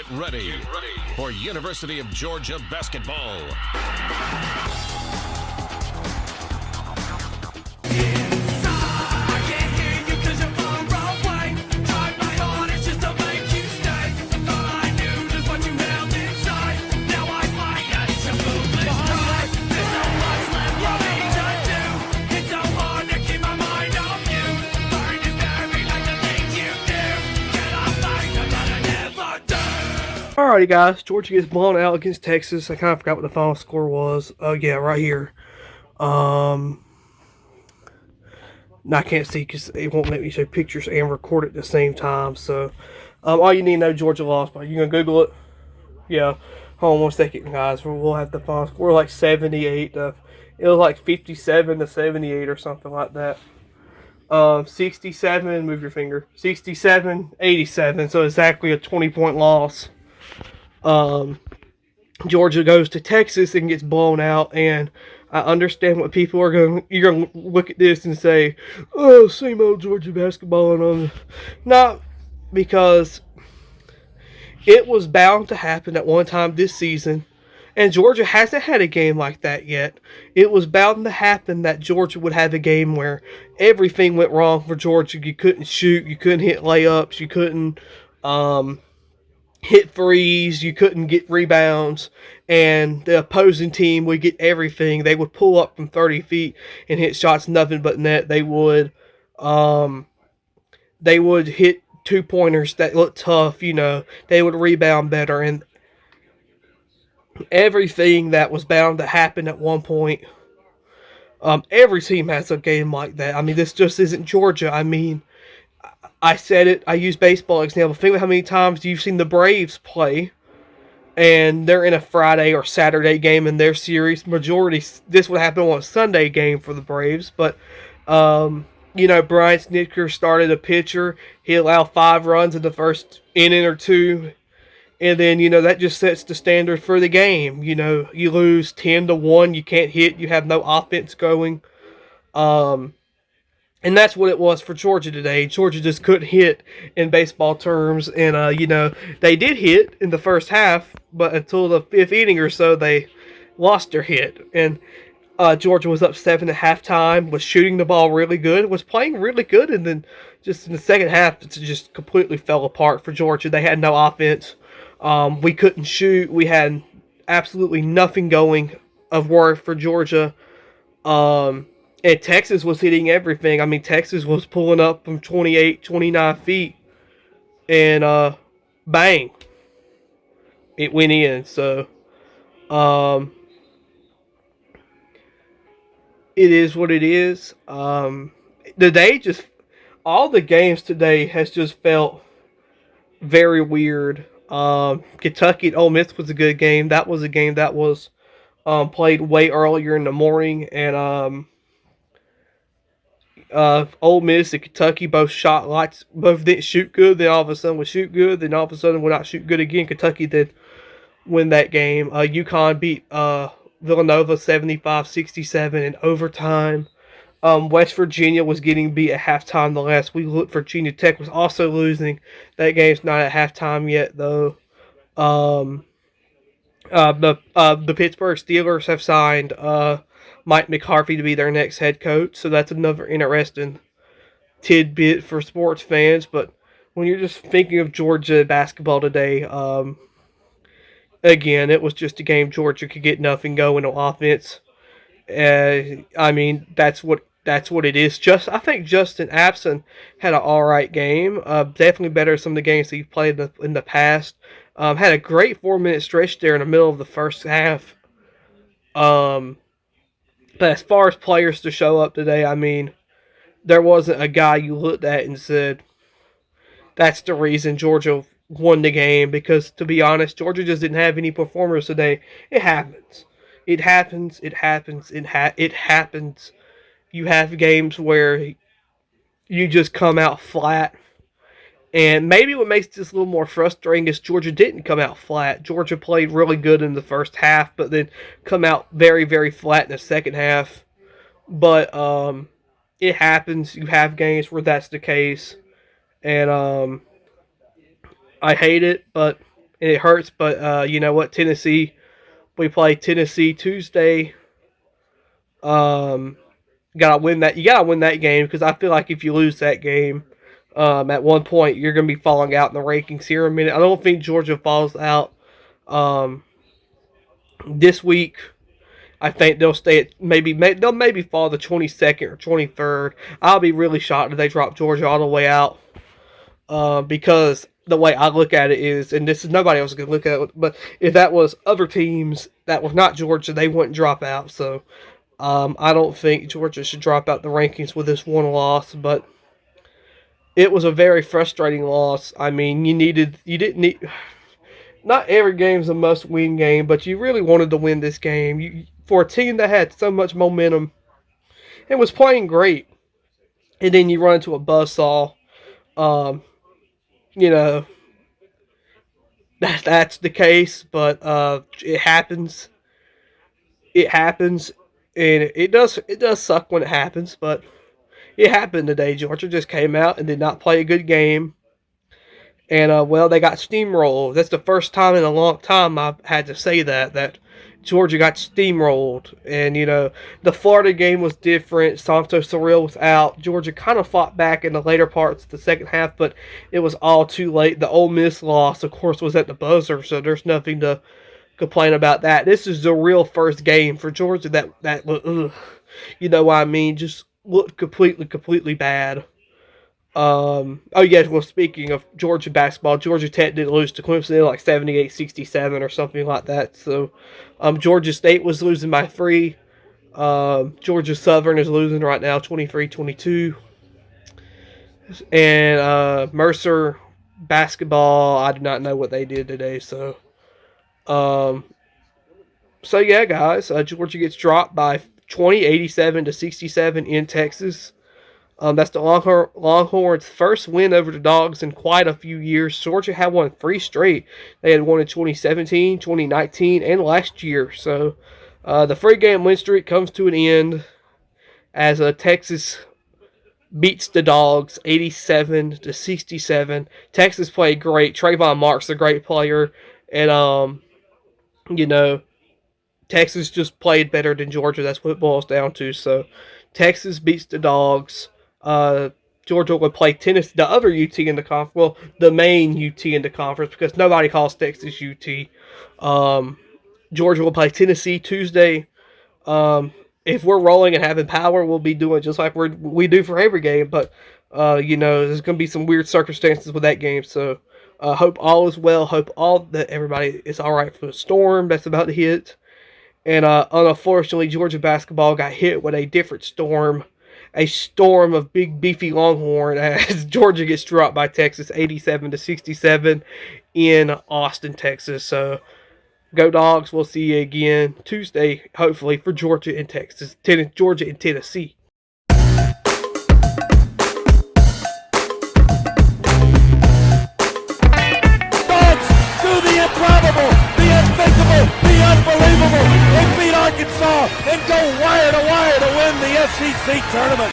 Get ready for University of Georgia basketball. Alrighty, guys. Georgia gets blown out against Texas. I kind of forgot what the final score was. Oh, yeah, right here. No, I can't see because it won't let me show pictures and record at the same time. So, all you need to know, Georgia lost. But you gonna Google it? Yeah. Hold on one second, guys. We'll have the final score like 78. It was like 57 to 78 or something like that. 67. Move your finger. 67-87. So exactly a 20-point loss. Georgia goes to Texas and gets blown out, and I understand what people are going. You're going to look at this and say, "Oh, same old Georgia basketball," and not because it was bound to happen at one time this season, and Georgia hasn't had a game like that yet. It was bound to happen that Georgia would have a game where everything went wrong for Georgia. You couldn't shoot, you couldn't hit layups, you couldn't hit threes, you couldn't get rebounds, and the opposing team would get everything. They would pull up from 30 feet and hit shots nothing but net. They would hit two-pointers that looked tough, They would rebound better, and everything that was bound to happen at one point. Every team has a game like that. I mean, this just isn't Georgia. I mean, I said it. I use baseball example. Think of how many times you've seen the Braves play, and they're in a Friday or Saturday game in their series. Majority, this would happen on a Sunday game for the Braves. But, Brian Snitker started a pitcher. He allowed 5 runs in the first inning or two. And then, that just sets the standard for the game. You lose 10-1. You can't hit. You have no offense going. And that's what it was for Georgia today. Georgia just couldn't hit in baseball terms. And, they did hit in the first half, but until the 5th inning or so, they lost their hit. And Georgia was up 7 at halftime, was shooting the ball really good, was playing really good. And then just in the second half, it just completely fell apart for Georgia. They had no offense. We couldn't shoot. We had absolutely nothing going of worth for Georgia. And Texas was hitting everything. I mean, Texas was pulling up from 28, 29 feet. And, bang. It went in. So, it is what it is. Today all the games today has just felt very weird. Kentucky and Ole Miss was a good game. That was a game that was, played way earlier in the morning. And, Ole Miss and Kentucky both shot lights, both didn't shoot good. Then all of a sudden would shoot good. Then all of a sudden would not shoot good again. Kentucky did win that game. UConn beat Villanova 75-67 in overtime. West Virginia was getting beat at halftime the last week. Virginia Tech was also losing. That game's not at halftime yet, though. The Pittsburgh Steelers have signed Mike McCarthy to be their next head coach, so that's another interesting tidbit for sports fans. But when you're just thinking of Georgia basketball today, again, it was just a game Georgia could get nothing going on offense. I mean, that's what it is. I think Justin Abson had an all right game. Definitely better than some of the games that he played in the past. Had a great 4-minute stretch there in the middle of the first half. But as far as players to show up today, I mean, there wasn't a guy you looked at and said, that's the reason Georgia won the game. Because, to be honest, Georgia just didn't have any performers today. It happens. It happens. It happens. You have games where you just come out flat. And maybe what makes this a little more frustrating is Georgia didn't come out flat. Georgia played really good in the first half, but then come out very, very flat in the second half. But it happens. You have games where that's the case. And I hate it, but and it hurts. But you know what, Tennessee, we play Tennessee Tuesday. Um, gotta win that. You gotta win that game because I feel like if you lose that game, at one point you're gonna be falling out in the rankings here in a minute. I don't think Georgia falls out um, this week. I think they'll stay at they'll maybe fall the 22nd or 23rd. I'll be really shocked if they drop Georgia all the way out because the way I look at it is, and this is nobody else is gonna look at it, but if that was other teams that was not Georgia, they wouldn't drop out. So I don't think Georgia should drop out the rankings with this one loss, but it was a very frustrating loss. I mean, you didn't need. Not every game's a must-win game, but you really wanted to win this game. For a team that had so much momentum and was playing great, and then you run into a buzzsaw. Um, you know that's the case, but it happens. It happens, and it does suck when it happens, but it happened today. Georgia just came out and did not play a good game. And, well, they got steamrolled. That's the first time in a long time I've had to say that Georgia got steamrolled. And, you know, the Florida game was different. Santos Surreal was out. Georgia kind of fought back in the later parts of the second half, but it was all too late. The Ole Miss loss, of course, was at the buzzer, so there's nothing to complain about that. This is the real first game for Georgia that you know what I mean, just looked completely bad. Oh yeah, well, speaking of Georgia basketball, Georgia Tech did lose to Clemson like 78-67 or something like that. So, Georgia State was losing by 3. Georgia Southern is losing right now 23-22. And Mercer basketball, I do not know what they did today. Um, so yeah, guys, Georgia gets dropped by 20, 87-67 in Texas. That's the Longhorns' first win over the Dawgs in quite a few years. Georgia had won 3 straight. They had won in 2017, 2019, and last year. So the 3-game win streak comes to an end as Texas beats the Dawgs 87-67. Texas played great. Trayvon Mark's a great player, and you know, Texas just played better than Georgia. That's what it boils down to. So Texas beats the Dawgs. Georgia would play Tennessee, the other UT in the conference. Well, the main UT in the conference because nobody calls Texas UT. Georgia will play Tennessee Tuesday. If we're rolling and having power, we'll be doing just like we do for every game. But you know, there's going to be some weird circumstances with that game. So hope all is well. Hope that everybody is all right for the storm that's about to hit. And unfortunately, Georgia basketball got hit with a different storm. A storm of big beefy Longhorn as Georgia gets dropped by Texas 87-67 in Austin, Texas. So go Dogs. We'll see you again Tuesday, hopefully, for Georgia and Texas. Georgia and Tennessee. Dogs do the improbable, the unthinkable, the unbelievable. They beat Arkansas and go wire to wire to win the SEC tournament.